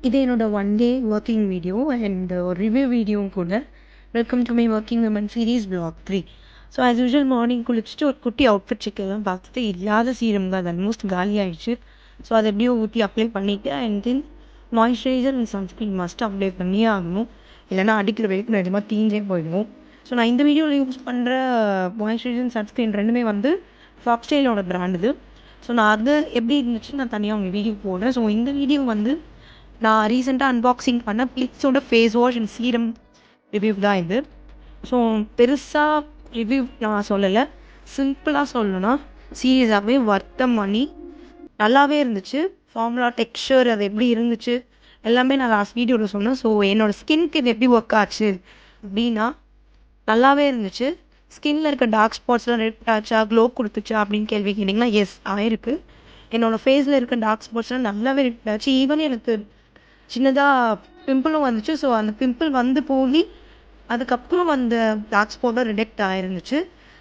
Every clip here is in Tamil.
இது என்னோட one day working video and ஒரு ரிவ்யூ வீடியோவும் கூட. Welcome to my working women series vlog 3. So as usual morning குளிச்சுட்டு ஒரு குட்டி அவுட்ஃபிட் செக்கெல்லாம் பார்த்துட்டு இல்லாத சீரம் தான் அது ஆல்மோஸ்ட் காலி ஆகிடுச்சு. ஸோ அதை எப்படியோ ஊற்றி அப்ளை பண்ணிவிட்டு and then moisturiser and sunscreen must apply பண்ணியே ஆகணும். இல்லைனா அடிக்கிற வெயிட் நிஜமாக தீஞ்சே போயிடும். ஸோ நான் இந்த வீடியோவில் யூஸ் பண்ணுற மாய்ஸ்சரைசர் அண்ட் சன்ஸ்க்ரீன் ரெண்டுமே வந்து ஃபாக்ஸ்டைலோட பிராண்ட் இது. ஸோ நான் அது எப்படி இருந்துச்சுன்னு நான் தனியாக உங்கள் வீடியோ போடுறேன். ஸோ இந்த வீடியோ வந்து நான் ரீசெண்டாக அன்பாக்சிங் பண்ண பிளிக்ஸோட face wash and serum review தான் இது. ஸோ பெருசாக ரிவ்யூ நான் சொல்லலை, சிம்பிளாக சொல்லணும்னா சீரியஸாகவே வர்த்த மணி. நல்லாவே இருந்துச்சு. ஃபார்முலா டெக்ஸ்சர் அது எப்படி இருந்துச்சு எல்லாமே நான் லாஸ்ட் வீடியோவில் சொன்னேன். ஸோ என்னோடய ஸ்கின்க்கு இது எப்படி ஒர்க் ஆச்சு அப்படின்னா நல்லாவே இருந்துச்சு. ஸ்கின்னில் இருக்க டார்க் ஸ்பாட்ஸ்லாம் ரெட் ஆச்சா, க்ளோ கொடுத்துச்சா அப்படின்னு கேள்வி கேட்டிங்கன்னா எஸ் ஆயிருக்கு. என்னோடய ஃபேஸில் இருக்க டார்க் ஸ்பாட்ஸ்லாம் நல்லாவே ரெட் ஆச்சு. ஈவன் எனக்கு சின்னதாக பிம்பிளும் வந்துச்சு. ஸோ அந்த பிம்பிள் வந்து போய் அதுக்கப்புறம் அந்த டார்க் ஸ்பாட்டும் ரிடெக்ட் ஆகிருந்துச்சு.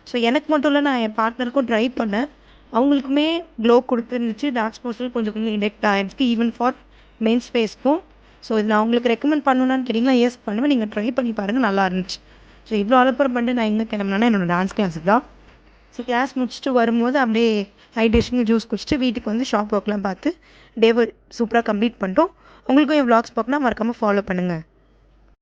ஸோ எனக்கு மட்டும் இல்லை, நான் என் பார்ட்னருக்கும் ட்ரை பண்ணேன். அவங்களுக்குமே க்ளோ கொடுத்துருந்துச்சு. டார்க் ஸ்பாட்ஸும் கொஞ்சம் கொஞ்சம் ரிடெக்ட் ஆகிருந்துச்சு. ஈவன் ஃபார் மென்ஸ் ஃபேஸ்க்கும். ஸோ இது நான் உங்களுக்கு ரெக்கமெண்ட் பண்ணணுன்னு கேட்டிங்கன்னா எஸ் பண்ணுவேன். நீங்கள் ட்ரை பண்ணி பாருங்கள், நல்லா இருந்துச்சு. ஸோ இவ்வளோ அலப்பறம் பண்ணிட்டு நான் எங்கே கிளம்புனேன்னா என்னோடய டான்ஸ் கிளாஸுக்கு தான். ஸோ கிளாஸ் முடிச்சுட்டு வரும்போது அப்படியே ஹைட்ரேஷனுக்கு ஜூஸ் குடிச்சிட்டு வீட்டுக்கு வந்து ஷாப் ஒர்க்லாம் பார்த்து டேவை சூப்பராக கம்ப்ளீட் பண்ணிட்டோம். உங்களுக்கும் என் விளாக்ஸ் பார்க்கணும்னா மறக்காமல் ஃபாலோ பண்ணுங்கள்.